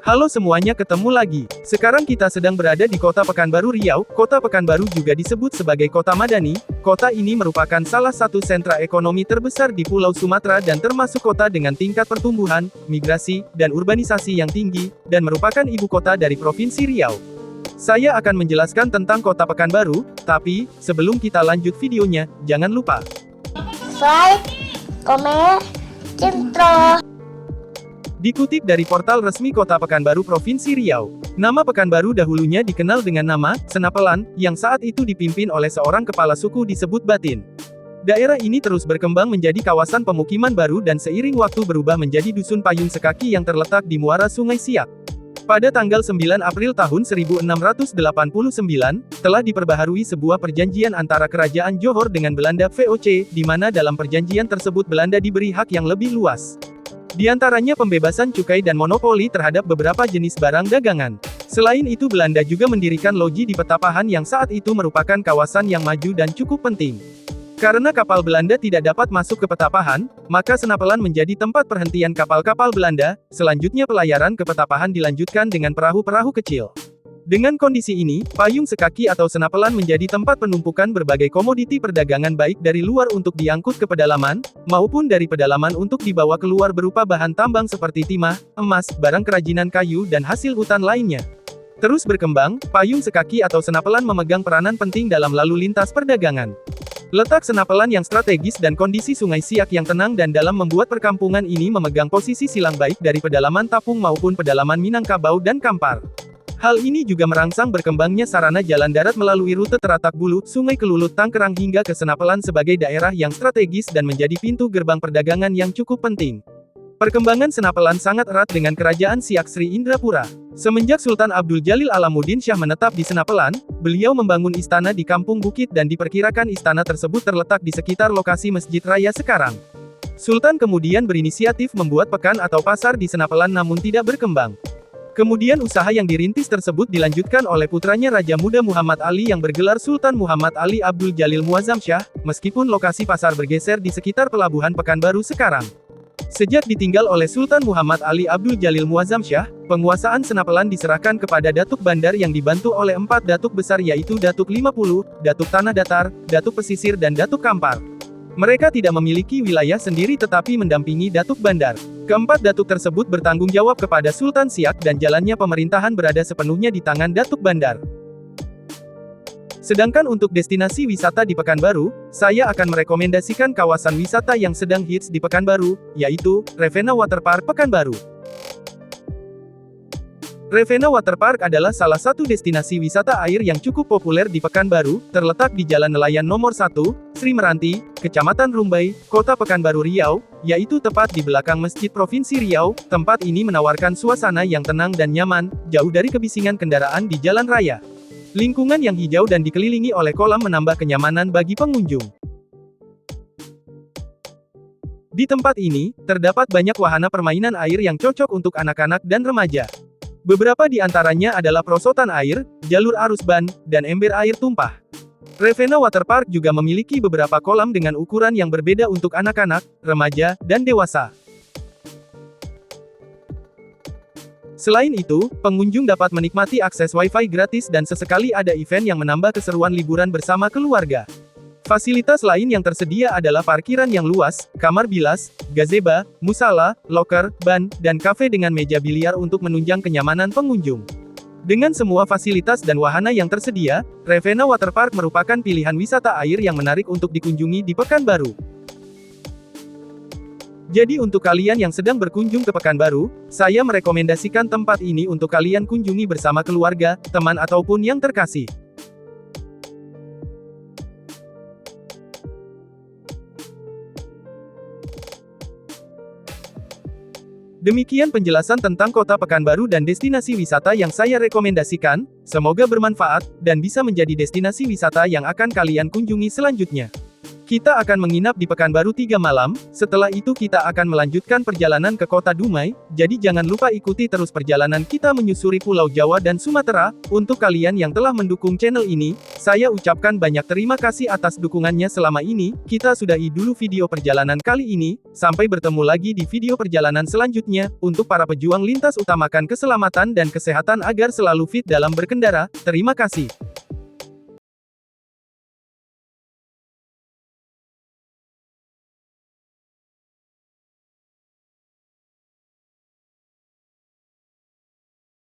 Halo semuanya, ketemu lagi. Sekarang kita sedang berada di Kota Pekanbaru Riau. Kota Pekanbaru juga disebut sebagai Kota Madani. Kota ini merupakan salah satu sentra ekonomi terbesar di Pulau Sumatera dan termasuk kota dengan tingkat pertumbuhan, migrasi, dan urbanisasi yang tinggi, dan merupakan ibu kota dari Provinsi Riau. Saya akan menjelaskan tentang Kota Pekanbaru, tapi, sebelum kita lanjut videonya, jangan lupa like, komen, intro. Dikutip dari portal resmi Kota Pekanbaru Provinsi Riau, nama Pekanbaru dahulunya dikenal dengan nama Senapelan, yang saat itu dipimpin oleh seorang kepala suku disebut Batin. Daerah ini terus berkembang menjadi kawasan pemukiman baru dan seiring waktu berubah menjadi dusun payung sekaki yang terletak di muara Sungai Siak. Pada tanggal 9 April tahun 1689, telah diperbaharui sebuah perjanjian antara Kerajaan Johor dengan Belanda VOC, di mana dalam perjanjian tersebut Belanda diberi hak yang lebih luas. Di antaranya pembebasan cukai dan monopoli terhadap beberapa jenis barang dagangan. Selain itu Belanda juga mendirikan loji di Petapahan yang saat itu merupakan kawasan yang maju dan cukup penting. Karena kapal Belanda tidak dapat masuk ke Petapahan, maka Senapelan menjadi tempat perhentian kapal-kapal Belanda. Selanjutnya pelayaran ke Petapahan dilanjutkan dengan perahu-perahu kecil. Dengan kondisi ini, payung sekaki atau senapelan menjadi tempat penumpukan berbagai komoditi perdagangan baik dari luar untuk diangkut ke pedalaman, maupun dari pedalaman untuk dibawa keluar berupa bahan tambang seperti timah, emas, barang kerajinan kayu dan hasil hutan lainnya. Terus berkembang, payung sekaki atau senapelan memegang peranan penting dalam lalu lintas perdagangan. Letak senapelan yang strategis dan kondisi Sungai Siak yang tenang dan dalam membuat perkampungan ini memegang posisi silang baik dari pedalaman Tapung maupun pedalaman Minangkabau dan Kampar. Hal ini juga merangsang berkembangnya sarana jalan darat melalui rute Teratak Bulu, Sungai Kelulut Tangkerang hingga ke Senapelan sebagai daerah yang strategis dan menjadi pintu gerbang perdagangan yang cukup penting. Perkembangan Senapelan sangat erat dengan Kerajaan Siak Sri Indrapura. Semenjak Sultan Abdul Jalil Alamuddin Syah menetap di Senapelan, beliau membangun istana di Kampung Bukit dan diperkirakan istana tersebut terletak di sekitar lokasi Masjid Raya sekarang. Sultan kemudian berinisiatif membuat pekan atau pasar di Senapelan namun tidak berkembang. Kemudian usaha yang dirintis tersebut dilanjutkan oleh putranya Raja Muda Muhammad Ali yang bergelar Sultan Muhammad Ali Abdul Jalil Muazzam Syah, meskipun lokasi pasar bergeser di sekitar pelabuhan Pekanbaru sekarang. Sejak ditinggal oleh Sultan Muhammad Ali Abdul Jalil Muazzam Syah, penguasaan Senapelan diserahkan kepada Datuk Bandar yang dibantu oleh 4 datuk besar yaitu Datuk 50, Datuk Tanah Datar, Datuk Pesisir dan Datuk Kampar. Mereka tidak memiliki wilayah sendiri tetapi mendampingi Datuk Bandar. Keempat datuk tersebut bertanggung jawab kepada Sultan Siak dan jalannya pemerintahan berada sepenuhnya di tangan Datuk Bandar. Sedangkan untuk destinasi wisata di Pekanbaru, saya akan merekomendasikan kawasan wisata yang sedang hits di Pekanbaru, yaitu Revena Waterpark Pekanbaru. Revena Waterpark adalah salah satu destinasi wisata air yang cukup populer di Pekanbaru, terletak di Jalan Nelayan Nomor 1, Sri Meranti, Kecamatan Rumbai, Kota Pekanbaru Riau, yaitu tepat di belakang Masjid Provinsi Riau. Tempat ini menawarkan suasana yang tenang dan nyaman, jauh dari kebisingan kendaraan di jalan raya. Lingkungan yang hijau dan dikelilingi oleh kolam menambah kenyamanan bagi pengunjung. Di tempat ini, terdapat banyak wahana permainan air yang cocok untuk anak-anak dan remaja. Beberapa di antaranya adalah perosotan air, jalur arus ban, dan ember air tumpah. Revena Waterpark juga memiliki beberapa kolam dengan ukuran yang berbeda untuk anak-anak, remaja, dan dewasa. Selain itu, pengunjung dapat menikmati akses Wi-Fi gratis dan sesekali ada event yang menambah keseruan liburan bersama keluarga. Fasilitas lain yang tersedia adalah parkiran yang luas, kamar bilas, gazebo, musala, loker, ban, dan kafe dengan meja biliar untuk menunjang kenyamanan pengunjung. Dengan semua fasilitas dan wahana yang tersedia, Revena Waterpark merupakan pilihan wisata air yang menarik untuk dikunjungi di Pekanbaru. Jadi untuk kalian yang sedang berkunjung ke Pekanbaru, saya merekomendasikan tempat ini untuk kalian kunjungi bersama keluarga, teman ataupun yang terkasih. Demikian penjelasan tentang Kota Pekanbaru dan destinasi wisata yang saya rekomendasikan, semoga bermanfaat, dan bisa menjadi destinasi wisata yang akan kalian kunjungi selanjutnya. Kita akan menginap di Pekanbaru 3 malam, setelah itu kita akan melanjutkan perjalanan ke kota Dumai, jadi jangan lupa ikuti terus perjalanan kita menyusuri Pulau Jawa dan Sumatera. Untuk kalian yang telah mendukung channel ini, saya ucapkan banyak terima kasih atas dukungannya selama ini. Kita sudahi dulu video perjalanan kali ini, sampai bertemu lagi di video perjalanan selanjutnya. Untuk para pejuang lintas, utamakan keselamatan dan kesehatan agar selalu fit dalam berkendara. Terima kasih.